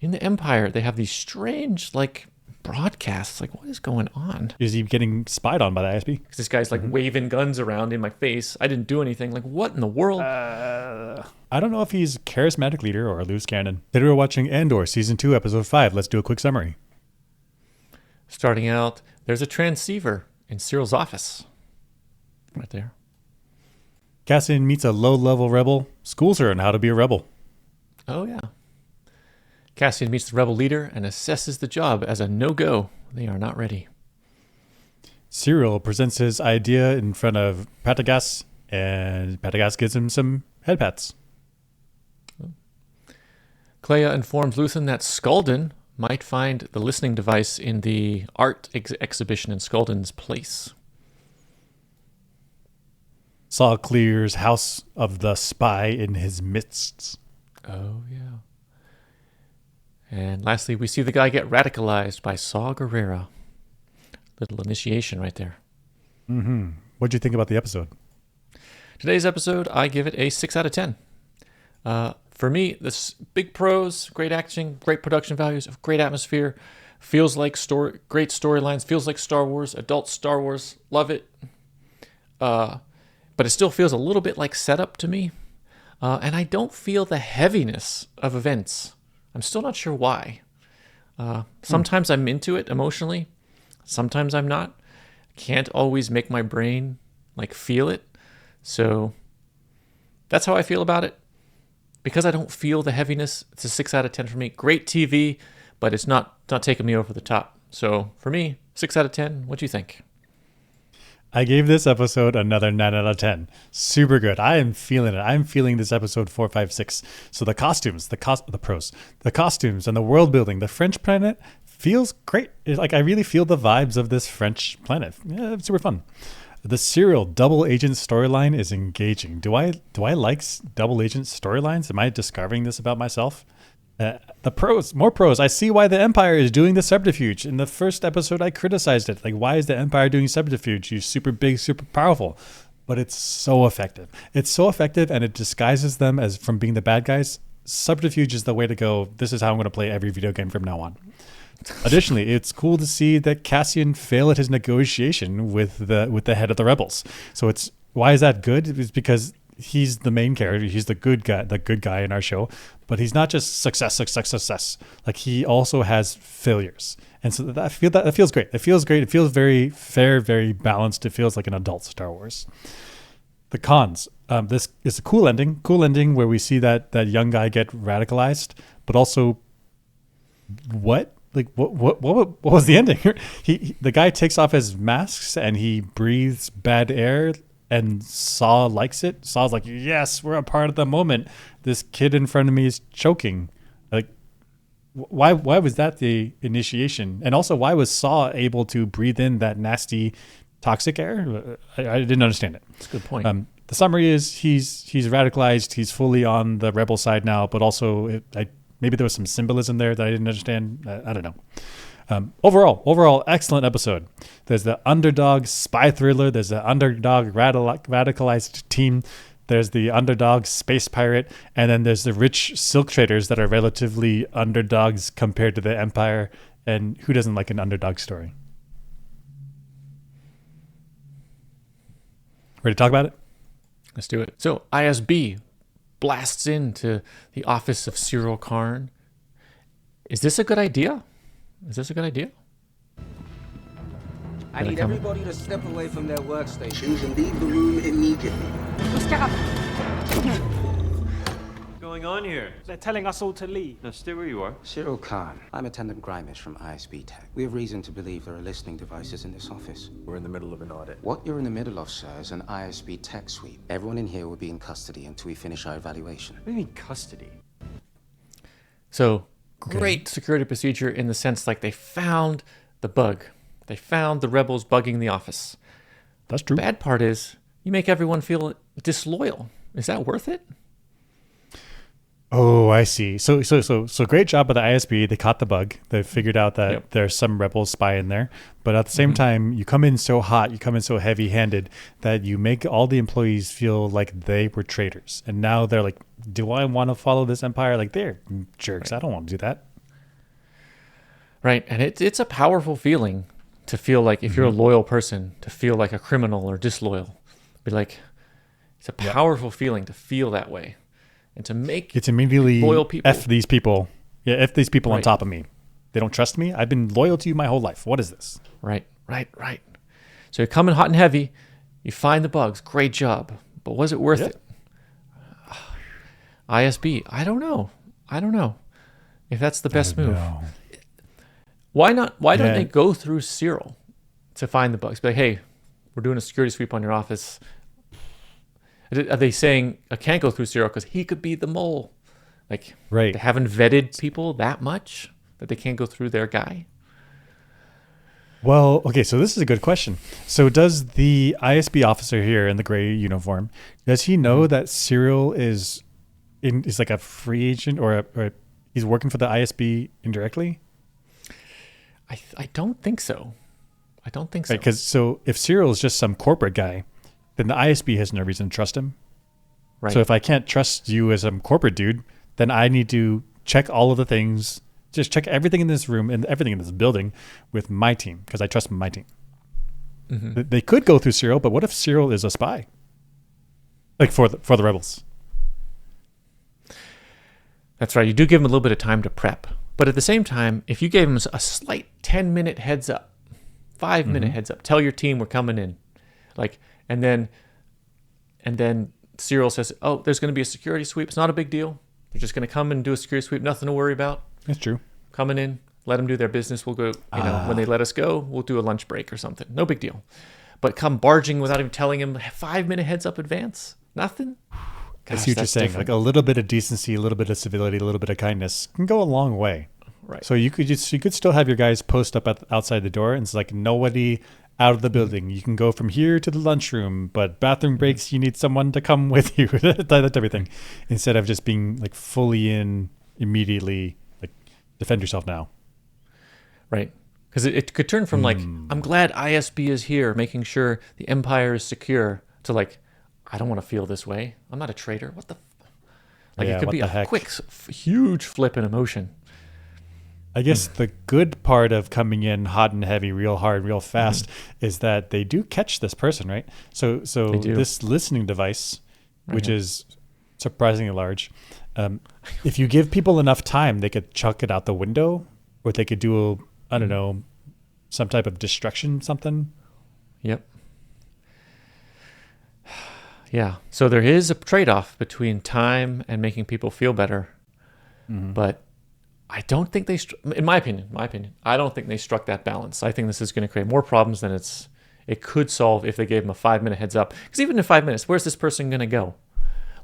In the Empire, they have these strange, like, broadcasts. Like, what is going on? Is he getting spied on by the ISB? Because this guy's, like, waving guns around in my face. I didn't do anything. Like, what in the world? I don't know if he's a charismatic leader or a loose cannon. Today we're watching Andor, Season 2, Episode 5. Let's do a quick summary. Starting out, there's a transceiver in Cyril's office. Right there. Cassian meets a low-level rebel, schools her on how to be a rebel. Oh, yeah. Cassian meets the rebel leader and assesses the job as a no-go. They are not ready. Cyril presents his idea in front of Patagas, and Patagas gives him some head pats. Clea informs Luthen that Skulden might find the listening device in the art exhibition in Skulden's place. Saw clears House of the Spy in his midst. Oh, yeah. And lastly, we see the guy get radicalized by Saw Gerrera. Little initiation right there. Mm-hmm. What'd you think about the episode? Today's episode, I give it a 6 out of 10. For me, this big pros, great acting, great production values, great atmosphere, feels like great storylines, feels like Star Wars, adult Star Wars, love it. But it still feels a little bit like setup to me. And I don't feel the heaviness of events. I'm still not sure why. Sometimes I'm into it emotionally. Sometimes I'm not. Can't always make my brain like feel it. So that's how I feel about it. Because I don't feel the heaviness, it's a 6 out of 10 for me. Great TV, but it's not taking me over the top. So for me, 6 out of 10. What do you think? I gave this episode another 9 out of 10. Super good. I am feeling it. I'm feeling this episode 4, 5, 6. So the costumes, the costumes and the world building, the French planet feels great. Like I really feel the vibes of this French planet. Yeah, it's super fun. The Cyril double agent storyline is engaging. Do I like double agent storylines? Am I discovering this about myself? The pros, more pros. I see why the Empire is doing the subterfuge. In the first episode, I criticized it. Like, why is the Empire doing subterfuge? You're super big, super powerful. But it's so effective. It's so effective, and it disguises them as from being the bad guys. Subterfuge is the way to go. This is how I'm going to play every video game from now on. Additionally, it's cool to see that Cassian fail at his negotiation with the head of the rebels. So it's why is that good? It's because he's the main character. He's the good guy in our show, but he's not just success. Like he also has failures, and so that feels great. It feels great. It feels very fair, very balanced. It feels like an adult Star Wars. The cons. This is a cool ending where we see that young guy get radicalized, but also what was the ending? The guy takes off his masks and he breathes bad air. And Saw likes it. Saw's like, yes, we're a part of the moment. This kid in front of me is choking. Like, why was that the initiation? And also, why was Saw able to breathe in that nasty, toxic air? I didn't understand it. That's a good point. The summary is he's radicalized. He's fully on the rebel side now, but also maybe there was some symbolism there that I didn't understand. I don't know. Overall, excellent episode. There's the underdog spy thriller. There's the underdog radicalized team. There's the underdog space pirate. And then there's the rich silk traders that are relatively underdogs compared to the Empire. And who doesn't like an underdog story? Ready to talk about it? Let's do it. So ISB blasts into the office of Cyril Karn. Is this a good idea? I need everybody to step away from their workstations and leave the room immediately. Let's get up. What's going on here? They're telling us all to leave. Now stay where you are. Cyril Khan, I'm Attendant Grimace from ISB Tech. We have reason to believe there are listening devices in this office. We're in the middle of an audit. What you're in the middle of, sir, is an ISB Tech sweep. Everyone in here will be in custody until we finish our evaluation. What do you mean custody? So great security procedure in the sense like they found the bug. They found the rebels bugging the office. That's true. Bad part is you make everyone feel disloyal. Is that worth it? Oh, I see. So great job by the ISB. They caught the bug. They figured out that there's some rebel spy in there. But at the same time, you come in so hot, you come in so heavy-handed that you make all the employees feel like they were traitors. And now they're like, do I want to follow this empire? Like, they're jerks. I don't want to do that. Right. And it's a powerful feeling to feel like, if you're a loyal person, to feel like a criminal or disloyal. Be like, it's a powerful feeling to feel that way. And to make It's immediately loyal people. F these people. Yeah, F these people on Right. top of me. They don't trust me. I've been loyal to you my whole life. What is this? Right. So you're coming hot and heavy. You find the bugs. Great job. But was it worth it? ISB. I don't know if that's the best move. No. Why not? Why don't Yeah. they go through Cyril to find the bugs? Be like, hey, we're doing a security sweep on your office. Are they saying I can't go through Cyril because he could be the mole? Like, Right. they haven't vetted people that much that they can't go through their guy? Well, okay, so this is a good question. So does the ISB officer here in the gray uniform, does he know that Cyril is like a free agent or he's working for the ISB indirectly? I don't think so. Because so if Cyril is just some corporate guy, then the ISB has no reason to trust him. Right. So if I can't trust you as some corporate dude, then I need to check all of the things, just check everything in this room and everything in this building with my team because I trust my team. They could go through Cyril, but what if Cyril is a spy? Like for the rebels. That's right. You do give him a little bit of time to prep. But at the same time, if you gave him a slight 10-minute heads up, 5-minute heads up, tell your team we're coming in. Like, and then Cyril says, oh, there's going to be a security sweep. It's not a big deal. You're just going to come and do a security sweep. Nothing to worry about. That's true. Coming in, let them do their business. We'll go, when they let us go, we'll do a lunch break or something. No big deal. But come barging without even telling him 5-minute heads up advance. Nothing. I see what you're saying. different. Like a little bit of decency, a little bit of civility, a little bit of kindness can go a long way. Right. So you could still have your guys post up outside the door, and it's like nobody out of the building. You can go from here to the lunchroom, but bathroom breaks, you need someone to come with you. that type of thing, instead of just being like fully in immediately. Like defend yourself now. Right. Because it could turn from like, I'm glad ISB is here, making sure the Empire is secure, to like, I don't want to feel this way. I'm not a traitor. What the? Like, Yeah, it could what be the a heck? quick, huge flip in emotion. I guess the good part of coming in hot and heavy, real hard, real fast, is that they do catch this person, right? So They do. this listening device, which Right. is surprisingly large, if you give people enough time, they could chuck it out the window, or they could do I don't know, some type of destruction, something. Yep. Yeah. So there is a trade-off between time and making people feel better, but I don't think they, in my opinion, I don't think they struck that balance. I think this is going to create more problems than it could solve if they gave them a 5-minute heads up. Because even in 5 minutes, where's this person going to go?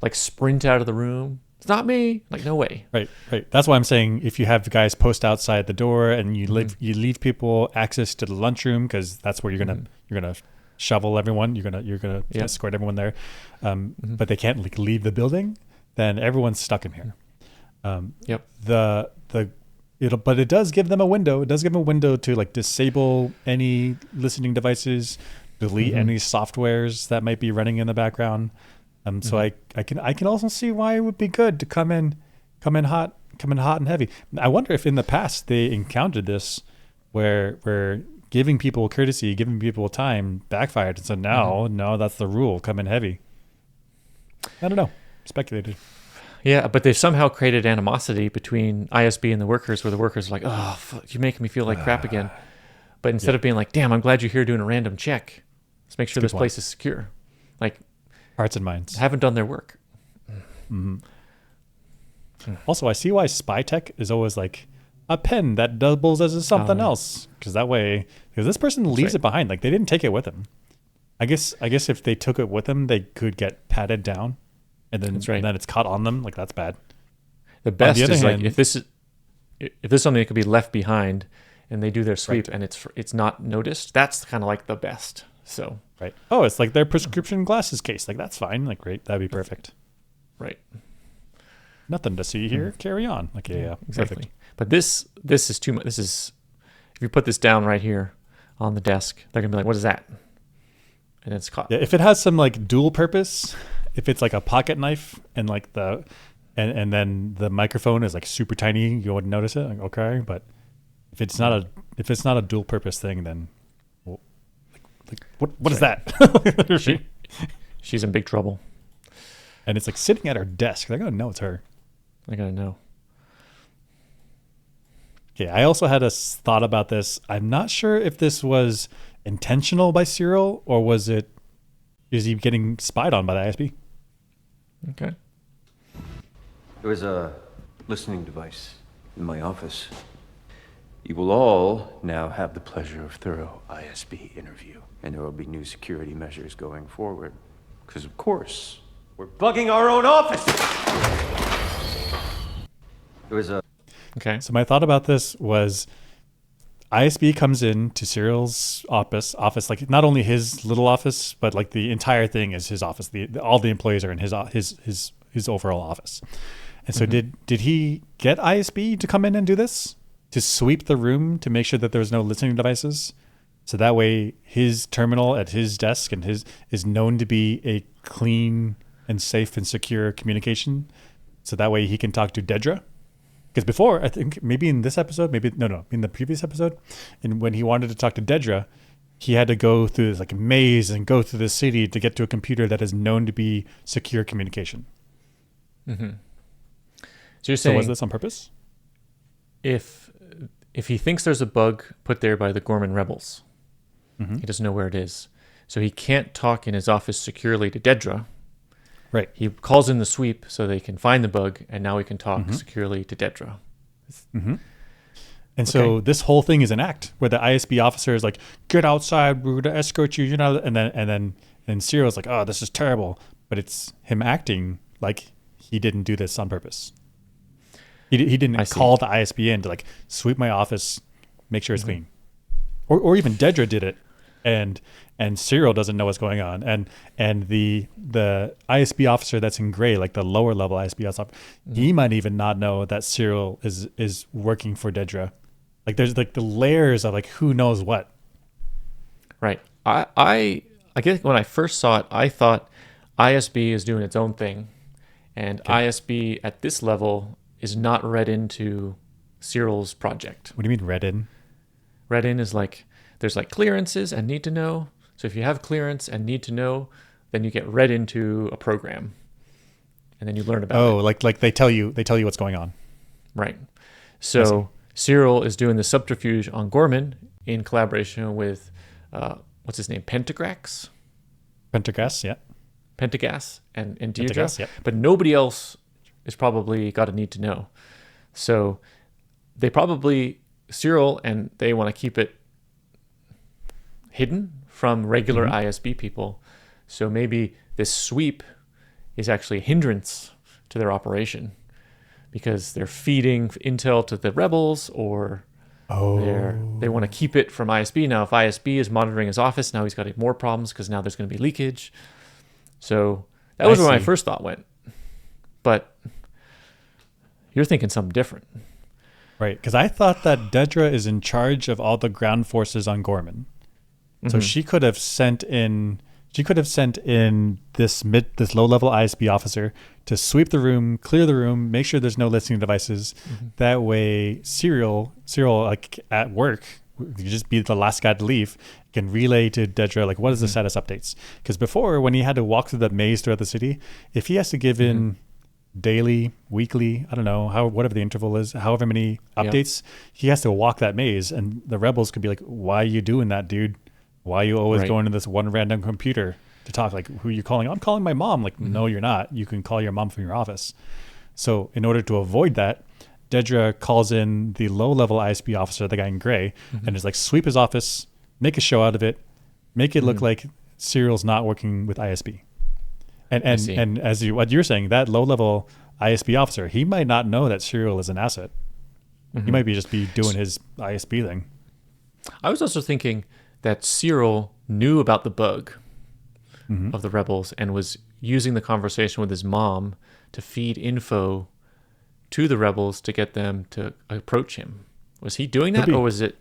Like sprint out of the room? It's not me. Like, no way. Right. That's why I'm saying if you have the guys post outside the door and you leave people access to the lunchroom, because that's where you're gonna shovel everyone. You're gonna Yeah. escort everyone there, but they can't like leave the building. Then everyone's stuck in here. Yep. But it does give them a window. It does give them a window to like disable any listening devices, delete any softwares that might be running in the background. So I can also see why it would be good to come in hot and heavy. I wonder if in the past they encountered this where giving people courtesy, giving people time backfired. And so no, that's the rule. Come in heavy. I don't know. Speculated. Yeah, but they've somehow created animosity between ISB and the workers, where the workers are like, oh, you're making me feel like crap again. But instead of being like, damn, I'm glad you're here doing a random check, let's make sure this place is secure. Like, Hearts and minds. haven't done their work. Also, I see why spy tech is always like a pen that doubles as something else. Because this person leaves right. it behind. Like they didn't take it with them. I guess if they took it with them, they could get patted down, and then That's right. and then it's caught on them. Like that's bad. The best other is hand- like if this is something that could be left behind, and they do their sweep and it's not noticed. That's kind of like the best. So Right. Oh, it's like their prescription glasses case. Like that's fine. Like great. That'd be perfect. right, Nothing to see here. Carry on. Like yeah. exactly. Perfect. But this is too much. This is, if you put this down right here on the desk, they're gonna be like, what is that? And it's caught. Yeah, if it has some like dual purpose, if it's like a pocket knife and like and then the microphone is like super tiny, you wouldn't notice it. Like, okay, but If it's not a dual purpose thing, then what is that? She's in big trouble. And it's like sitting at her desk. They're gonna know it's her. I gotta know. Okay, I also had a thought about this. I'm not sure if this was intentional by Cyril or is he getting spied on by the ISB? Okay. There was a listening device in my office. You will all now have the pleasure of thorough ISB interview, and there will be new security measures going forward. Because, of course, we're bugging our own office! There was a... Okay. So my thought about this was ISB comes in to Cyril's office, like not only his little office, but like the entire thing is his office. All the employees are in his overall office. And so did he get ISB to come in and do this? To sweep the room to make sure that there's no listening devices? So that way his terminal at his desk and his is known to be a clean and safe and secure communication. So that way he can talk to Dedra. Because before, I think maybe in this episode, in the previous episode, and when he wanted to talk to Dedra, he had to go through this like maze and go through the city to get to a computer that is known to be secure communication. Mm-hmm. So you're saying, was this on purpose? If he thinks there's a bug put there by the Gorman rebels, he doesn't know where it is, so he can't talk in his office securely to Dedra. Right. He calls in the sweep so they can find the bug, and now he can talk securely to Dedra. And so this whole thing is an act where the ISB officer is like, "Get outside, we're gonna escort you," and then Cyril's like, "Oh, this is terrible," but it's him acting like he didn't do this on purpose. He didn't call the ISB in to like sweep my office, make sure it's clean, or even Dedra did it, and Cyril doesn't know what's going on, and the ISB officer that's in gray, like the lower level ISB officer, he might even not know that Cyril is working for Dedra. Like there's like the layers of like who knows what. Right. I guess when I first saw it, I thought ISB is doing its own thing, and ISB at this level is not read into Cyril's project. What do you mean read in? Read in is like there's like clearances and need to know. So if you have clearance and need to know, then you get read into a program, and then you learn about it. Oh, like they tell you what's going on. Right. So Cyril is doing the subterfuge on Gorman in collaboration with what's his name, Pentagrax, Yeah. Pentagas, and Deirdre. Pentagas, yeah. But nobody else is probably got a need to know. So they probably Cyril and they want to keep it hidden from regular ISB people. So maybe this sweep is actually a hindrance to their operation because they're feeding intel to the rebels, or they want to keep it from ISB. Now, if ISB is monitoring his office, now he's got more problems because now there's going to be leakage. So that was where my first thought went. But you're thinking something different. Right, because I thought that Dedra is in charge of all the ground forces on Gorman. So she could have sent in this low level ISB officer to sweep the room, clear the room, make sure there's no listening devices. That way Cyril like at work, you just be the last guy to leave, can relay to Dedra like what is the status updates. Because before, when he had to walk through that maze throughout the city, if he has to give in daily, weekly, I don't know, whatever the interval is, however many updates, he has to walk that maze, and the rebels could be like, "Why are you doing that, dude? Why are you always going to this one random computer to talk? Like, who are you calling? I'm calling my mom." Like, no, you're not. You can call your mom from your office. So in order to avoid that, Dedra calls in the low-level ISB officer, the guy in gray, and is like, sweep his office, make a show out of it, make it look like Cyril's not working with ISB. And as what you're saying, that low-level ISB officer, he might not know that Cyril is an asset. He might be doing his ISB thing. I was also thinking that Cyril knew about the bug of the rebels and was using the conversation with his mom to feed info to the rebels to get them to approach him. Was he doing that, or was it?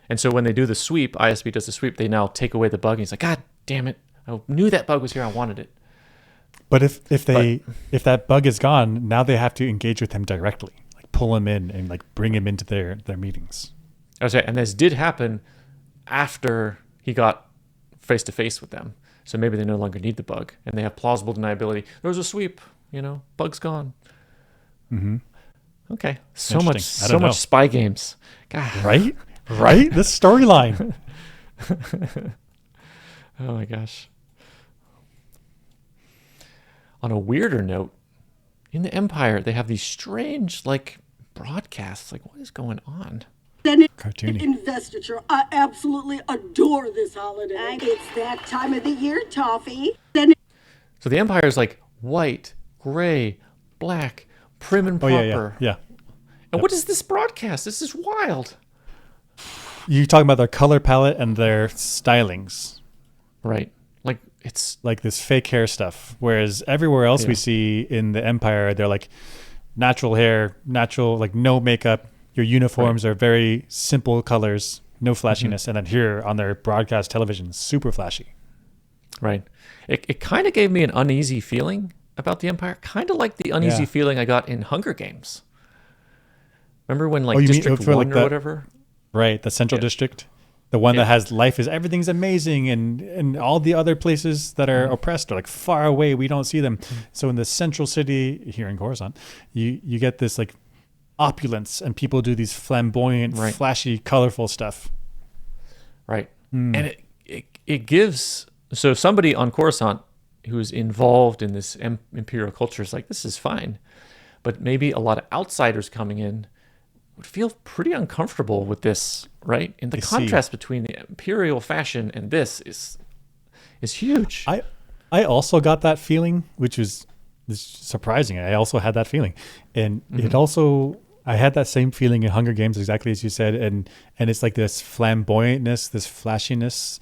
And so when they do the sweep, ISB does the sweep, they now take away the bug, and he's like, "God damn it! I knew that bug was here. I wanted it." But if that bug is gone, now they have to engage with him directly, like pull him in and like bring him into their meetings. I was right, and this did happen after he got face to face with them. So maybe they no longer need the bug, and they have plausible deniability. There was a sweep, bug's gone. Mm-hmm. Okay, so Interesting. much I don't know. spy games. God. Right? This storyline. Oh my gosh. On a weirder note, in the Empire, they have these strange, like, broadcasts. Like, what is going on? Cartoony. Investiture. I absolutely adore this holiday. It's that time of the year, Toffee. So the Empire is like white, gray, black, prim and proper. Yeah. And what is this broadcast? This is wild. You talking about their color palette and their stylings. Right. Like, it's like this fake hair stuff. Whereas everywhere else we see in the Empire, they're like natural hair, natural, like no makeup. Your uniforms are very simple colors, no flashiness. And then here on their broadcast television, super flashy. Right. It kind of gave me an uneasy feeling about the Empire. Kind of like the uneasy feeling I got in Hunger Games. Remember when like District 1 or whatever? Right. The Central District. The one that has everything's amazing, and all the other places that are oppressed are like far away. We don't see them. So in the central city here in Coruscant, you get this like opulence, and people do these flamboyant, flashy, colorful stuff. Right. And it gives, so somebody on Coruscant who's involved in this imperial culture is like, this is fine. But maybe a lot of outsiders coming in would feel pretty uncomfortable with this, right? And the contrast between the imperial fashion and this is huge. I also got that feeling, which was surprising. I also had that feeling. And it also, I had that same feeling in Hunger Games, exactly as you said. And it's like this flamboyantness, this flashiness,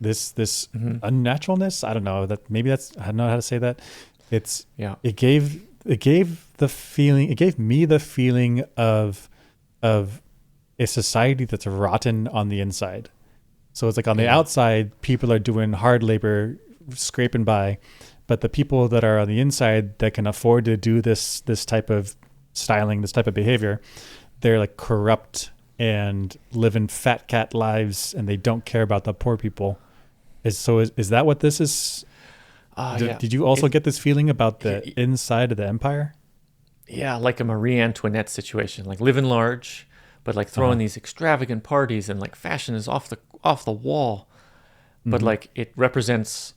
this unnaturalness. I don't know that maybe I don't know how to say that. It gave me the feeling of a society that's rotten on the inside. So it's like on the outside, people are doing hard labor, scraping by, but the people that are on the inside that can afford to do this type of styling, this type of behavior, they're like corrupt and living fat cat lives, and they don't care about the poor people. Is that what this is? Did you also get this feeling about the inside of the Empire? Yeah, like a Marie Antoinette situation, like living large, but like throwing these extravagant parties, and like fashion is off the wall, but like it represents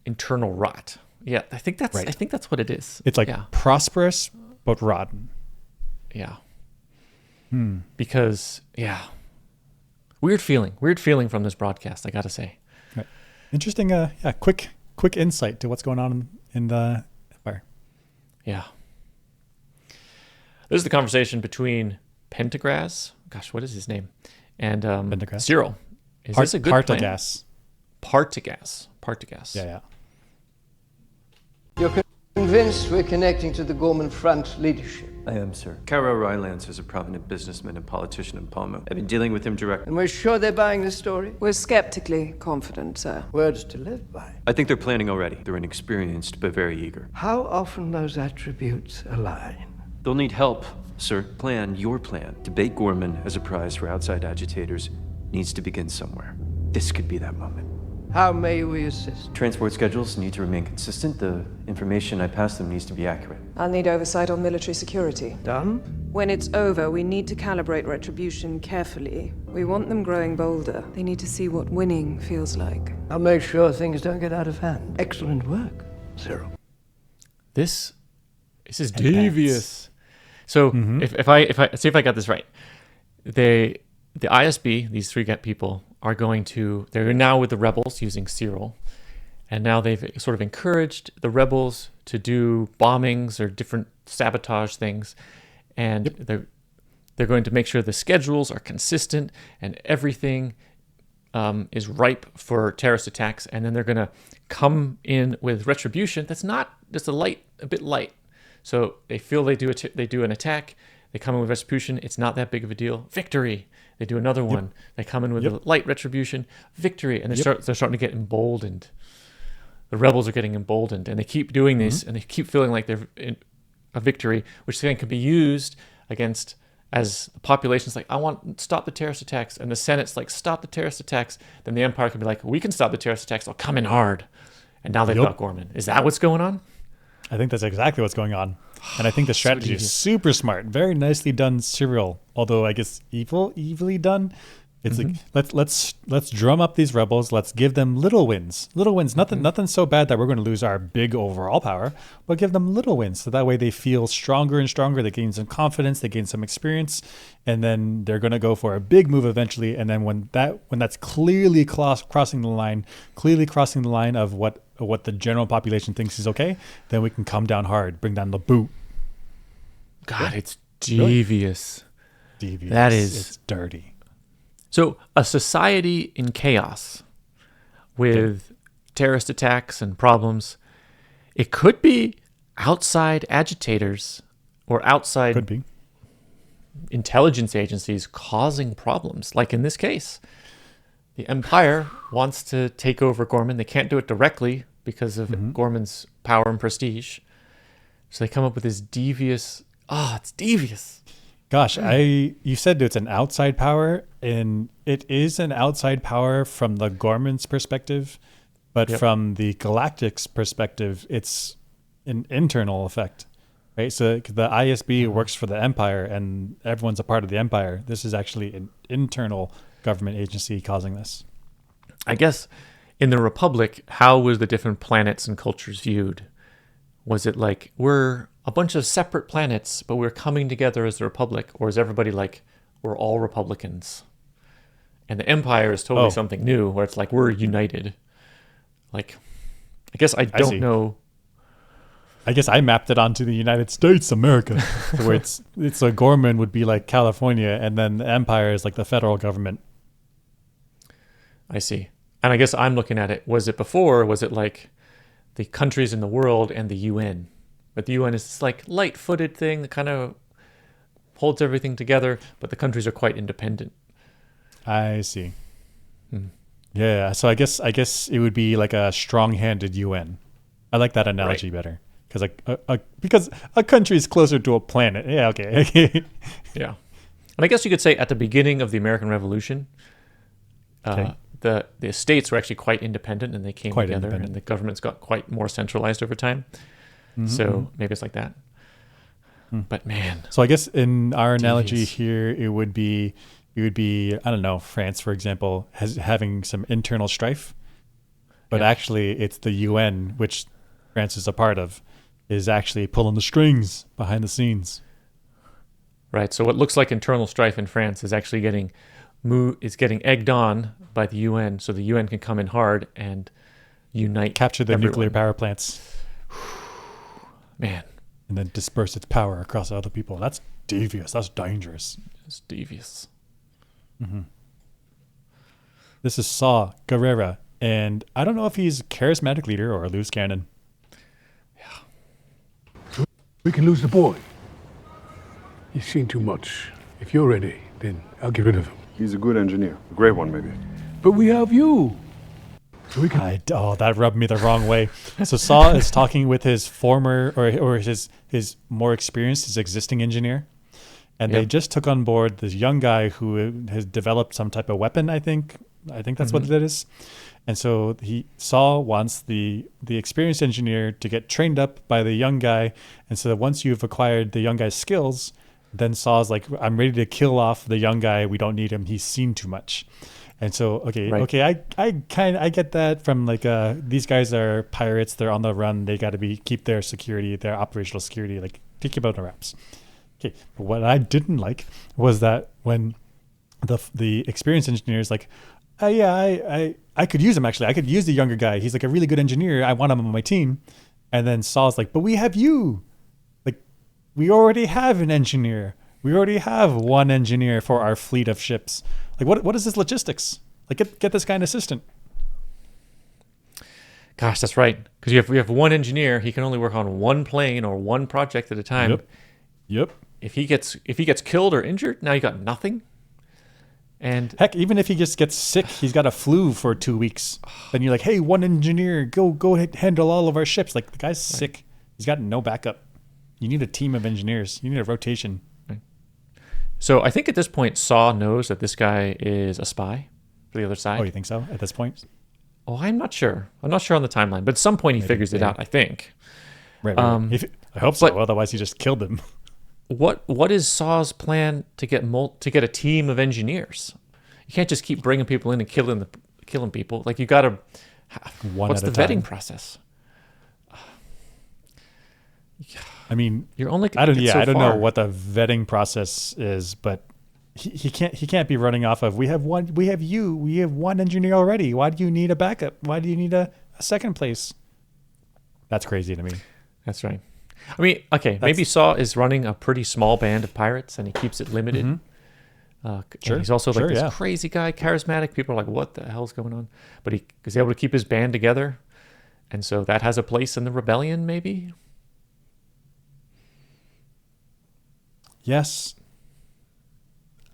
internal rot. Yeah, I think that's what it is. It's like prosperous but rotten. Yeah. Because weird feeling from this broadcast, I gotta say. Right. Interesting. Quick insight to what's going on in the Empire. Yeah. This is the conversation between Pentagras. Gosh, what is his name? And Cyril. Is this a good plan? Partagaz. Yeah. You're convinced we're connecting to the Gorman Front leadership? I am, sir. Caro Rylance is a prominent businessman and politician in Palmo. I've been dealing with him directly. And we're sure they're buying the story? We're skeptically confident, sir. Words to live by. I think they're planning already. They're inexperienced, but very eager. How often those attributes align? They'll need help, sir. Your plan. To bait Gorman as a prize for outside agitators needs to begin somewhere. This could be that moment. How may we assist? Transport schedules need to remain consistent. The information I pass them needs to be accurate. I'll need oversight on military security. Done? When it's over, we need to calibrate retribution carefully. We want them growing bolder. They need to see what winning feels like. I'll make sure things don't get out of hand. Excellent work, Cyril. This is devious. So if I see if I got this right, the ISB, these three people they're now with the rebels using Cyril, and now they've sort of encouraged the rebels to do bombings or different sabotage things, and they're going to make sure the schedules are consistent and everything is ripe for terrorist attacks, and then they're going to come in with retribution that's not just a bit light. So they feel they do an attack, they come in with retribution, it's not that big of a deal. Victory. They do another one. They come in with a light retribution, victory, and they're starting to get emboldened. The rebels are getting emboldened, and they keep doing this, and they keep feeling like they're in a victory, which then can be used against, as the population's like, I want stop the terrorist attacks, and the Senate's like, stop the terrorist attacks, then the Empire can be like, we can stop the terrorist attacks, they'll come in hard. And now they've got Gorman. Is that what's going on? I think that's exactly what's going on. And I think the strategy is super smart. Very nicely done serial, although I guess evilly done. It's like let's drum up these rebels. Let's give them little wins. Little wins. Nothing so bad that we're going to lose our big overall power, but give them little wins so that way they feel stronger and stronger. They gain some confidence. They gain some experience, and then they're going to go for a big move eventually. And then when that's clearly crossing the line of what the general population thinks is okay, then we can come down hard, bring down the boot. God, it's devious. Devious. That is, it's dirty. So a society in chaos with terrorist attacks and problems, it could be outside agitators or outside intelligence agencies causing problems. Like in this case, the Empire wants to take over Gorman. They can't do it directly because of Gorman's power and prestige. So they come up with this devious, it's devious. Gosh, you said it's an outside power, and it is an outside power from the Gorman's perspective, but from the Galactic's perspective, it's an internal effect, right? So the ISB works for the Empire, and everyone's a part of the Empire. This is actually an internal government agency causing this. I guess in the Republic, how was the different planets and cultures viewed? Was it like, we're a bunch of separate planets, but we're coming together as the Republic? Or is everybody like, we're all Republicans? And the Empire is totally something new, where it's like, we're united. Like, I guess I don't know. I guess I mapped it onto the United States, America, where it's a Gorman would be like California, and then the Empire is like the federal government. I see. And I guess I'm looking at it, was it before, or was it like the countries in the world and the UN? But the UN is this like light-footed thing that kind of holds everything together, but the countries are quite independent. I see. Yeah, so I guess it would be like a strong-handed UN. I like that analogy better, because a country is closer to a planet. Yeah, okay. Yeah, and I guess you could say at the beginning of the American Revolution, the states were actually quite independent, and they came together, and the governments got quite more centralized over time. So maybe it's like that. But man. So I guess in our analogy here, it would be, I don't know, France, for example, having some internal strife. But actually, it's the UN, which France is a part of, is actually pulling the strings behind the scenes. Right. So what looks like internal strife in France is actually getting egged on by the UN, so the UN can come in hard and unite, capture the nuclear power plants. Man. And then disperse its power across other people. That's devious. That's dangerous. It's devious. This is Saw Gerrera, and I don't know if he's a charismatic leader or a loose cannon. Yeah. We can lose the boy. He's seen too much. If you're ready, then I'll get rid of him. He's a good engineer. A great one, maybe. But we have you. So we can... that rubbed me the wrong way. So Saw is talking with his former or his more experienced, his existing engineer. And they just took on board this young guy who has developed some type of weapon, I think. I think that's what it is. And so Saul wants the experienced engineer to get trained up by the young guy. And so that once you've acquired the young guy's skills, then Saul's like, I'm ready to kill off the young guy. We don't need him. He's seen too much. And so, I get that from like, these guys are pirates. They're on the run. They got to keep their security, their operational security, like keep it under wraps. Okay. But what I didn't like was that when the experienced engineer is like, I could use him actually. I could use the younger guy. He's like a really good engineer. I want him on my team. And then Saul's like, but we have you. Like, we already have an engineer. We already have one engineer for our fleet of ships. Like, what is this logistics? Like, get this guy an assistant. Gosh, that's right. Because we have one engineer. He can only work on one plane or one project at a time. Yep. If he gets killed or injured, now you got nothing. And heck, even if he just gets sick, he's got a flu for 2 weeks. Then you're like, hey, one engineer, go handle all of our ships. Like, the guy's sick. He's got no backup. You need a team of engineers. You need a rotation. Right. So I think at this point, Saw knows that this guy is a spy for the other side. Oh, you think so? At this point? Oh, I'm not sure. I'm not sure on the timeline, but at some point he figures it out, I think. Right. I hope so. Otherwise, he just killed him. What is Saw's plan to get a team of engineers? You can't just keep bringing people in and killing people. Like, you got to. What's the vetting process? I mean, you're only. I don't know what the vetting process is, but he can't be running off of we have one engineer already. Why do you need a backup? Why do you need a second place? That's crazy to me. That's right. I mean, okay, maybe Saw is running a pretty small band of pirates and he keeps it limited. Sure. He's also like this crazy guy, charismatic. People are like, what the hell's going on? But he is able to keep his band together. And so that has a place in the rebellion, maybe? Yes.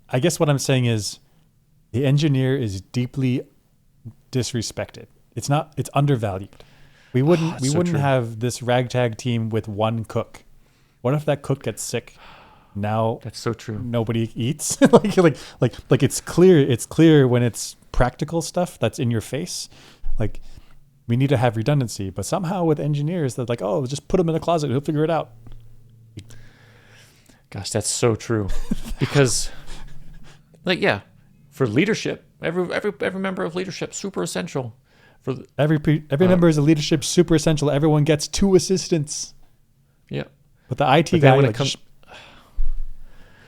I guess what I'm saying is the engineer is deeply disrespected. It's undervalued. We wouldn't have this ragtag team with one cook. What if that cook gets sick? Now that's so true. Nobody eats. like it's clear when it's practical stuff that's in your face. Like, we need to have redundancy, but somehow with engineers, they're like, oh, just put him in a closet, he'll figure it out. Gosh, that's so true. Because, like, yeah, for leadership, every member of leadership, super essential. For every member is a leadership, super essential. Everyone gets 2 assistants. Yeah, but the IT guy, when it comes,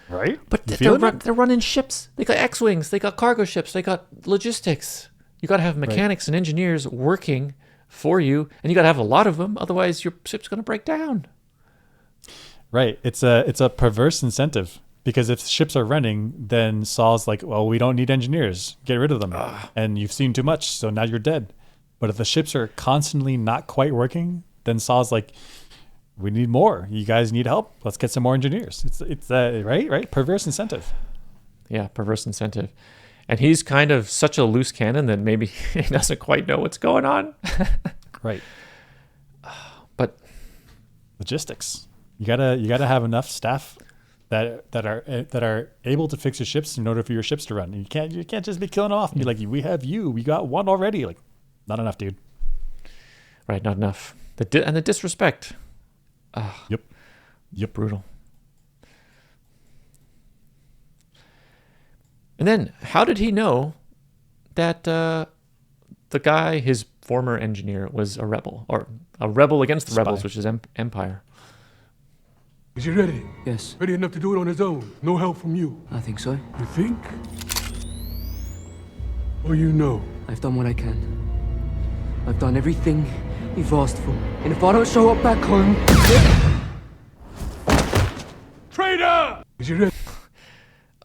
right? But they're running ships. They got X-wings. They got cargo ships. They got logistics. You got to have mechanics and engineers working for you, and you got to have a lot of them. Otherwise, your ship's going to break down. Right. It's a perverse incentive, because if ships are running, then Saul's like, well, we don't need engineers. Get rid of them. And you've seen too much, so now you're dead. But if the ships are constantly not quite working, then Saul's like, we need more. You guys need help. Let's get some more engineers. It's right? Perverse incentive. Yeah, perverse incentive. And he's kind of such a loose cannon that maybe he doesn't quite know what's going on. Right. But logistics. You gotta have enough staff that are able to fix your ships in order for your ships to run. You can't just be killing them off and be like, we got one already. Like, not enough, dude. Right, not enough. And the disrespect. Yep. Brutal. And then, how did he know that the guy, his former engineer, was a rebel, or a rebel against the rebels, which is Empire? Is he ready? Yes. Ready enough to do it on his own? No help from you? I think so. You think? Or you know? I've done what I can. I've done everything you've asked for. And if I don't show up back home... Traitor! Is he ready?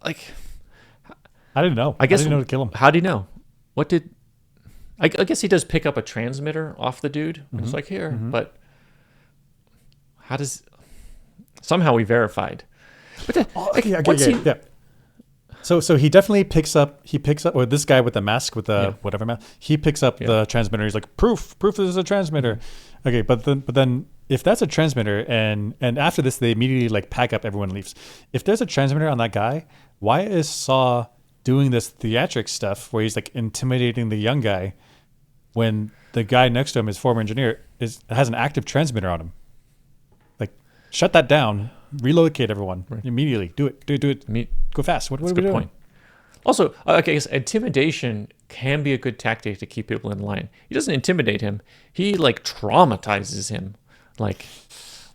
Like... I didn't know. I guess, didn't know to kill him. How do you know? What did... I guess he does pick up a transmitter off the dude. And it's like, here. But how does... Somehow we verified. But then, So he definitely picks up, or this guy with the mask, with the whatever mask, he picks up the transmitter. He's like, proof this is a transmitter. Okay, but then if that's a transmitter, and after this they immediately like pack up, everyone leaves. If there's a transmitter on that guy, why is Saw doing this theatric stuff where he's like intimidating the young guy when the guy next to him, his former engineer, has an active transmitter on him? Like, shut that down. Relocate everyone immediately. Do it. Go fast. What are we doing? Point. Also, I guess intimidation can be a good tactic to keep people in line. He doesn't intimidate him. He like traumatizes him, like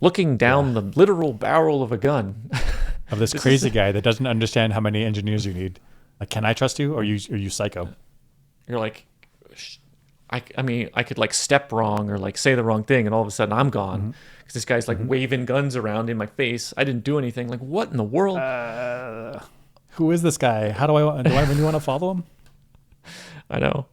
looking down the literal barrel of a gun of this crazy guy that doesn't understand how many engineers you need. Like, can I trust you, or are you psycho? You're like, I mean, I could like step wrong or like say the wrong thing, and all of a sudden I'm gone because this guy's like waving guns around in my face. I didn't do anything. Like, what in the world? Who is this guy? Do I really want to follow him? I know.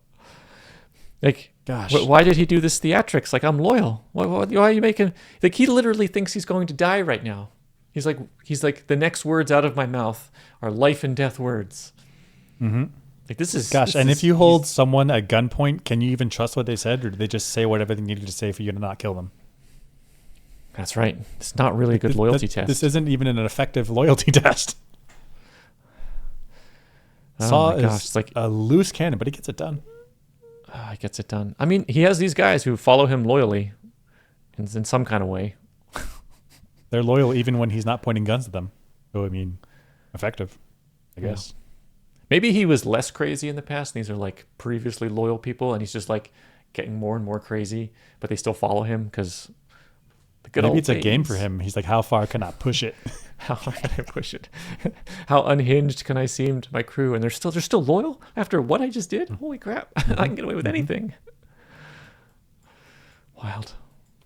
Like, gosh, why did he do this theatrics? Like, I'm loyal. Why are you making? Like, he literally thinks he's going to die right now. He's like the next words out of my mouth are life and death words. Like, this is if you hold someone at gunpoint, can you even trust what they said, or do they just say whatever they needed to say for you to not kill them? That's right. It's not really a good loyalty test. This isn't even an effective loyalty test. Saw my gosh, is it's like a loose cannon, but he gets it done. he gets it done. I mean, he has these guys who follow him loyally, in some kind of way. They're loyal even when he's not pointing guns at them. So I mean, effective, I guess. Maybe he was less crazy in the past, and these are like previously loyal people, and he's just like getting more and more crazy, but they still follow him because the good Maybe old it's a game days. for him. He's like, how far can I push it? How far can I push it? How unhinged can I seem to my crew? And they're still loyal after what I just did. Holy crap! I can get away with anything. Wild.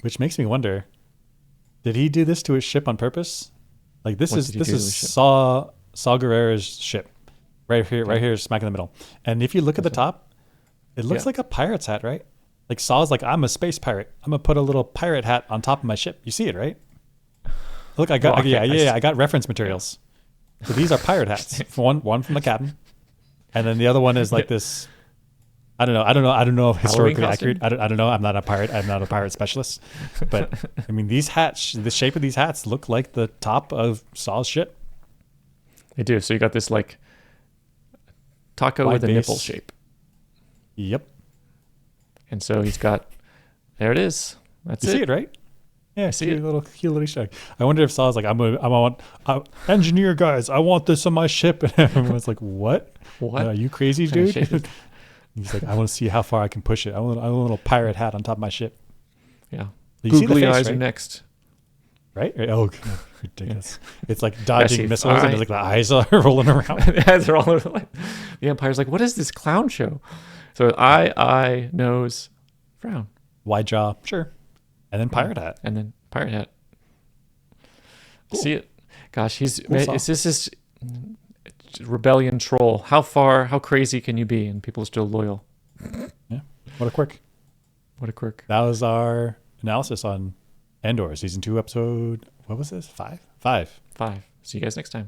Which makes me wonder, did he do this to his ship on purpose? Like this What is did he do to his ship? Saw Gerrera's ship, right here, smack in the middle. And if you look at the top, it looks like a pirate's hat, right? Like Saw's like, I'm a space pirate. I'm gonna put a little pirate hat on top of my ship. You see it, right? Look, I got I got reference materials. So these are pirate hats. One from the captain, and then the other one is like this. I don't know if historically accurate. I don't know. I'm not a pirate. I'm not a pirate specialist. But I mean, these hats, the shape of these hats look like the top of Saw's ship. They do. So you got this like taco Wide with a base. nipple shape. Yep. And so he's got. There it is. That's You it. see it, right? Yeah, see cute it. little Easter egg. I wonder if Saw's like, I want engineer guys. I want this on my ship, and everyone's like, what? What? Are you crazy, What kind of dude? shape is- He's like, I want to see how far I can push it. I want a little pirate hat on top of my ship. Yeah. You see the Googly face, eyes right? are next. Right? Oh, ridiculous. It's like dodging Massive missiles, and eye. it's like the eyes are rolling around. The eyes are all over the place. The Empire's like, what is this clown show? So eye, nose, frown. Wide jaw, sure. And then pirate hat. And then pirate hat. Cool. See it? Gosh, he's Cool Saw. is this rebellion troll? How crazy can you be and people are still loyal? Yeah. What a quirk. What a quirk. That was our analysis on Andor, season 2, episode, what was this? 5? 5. 5. See you guys next time.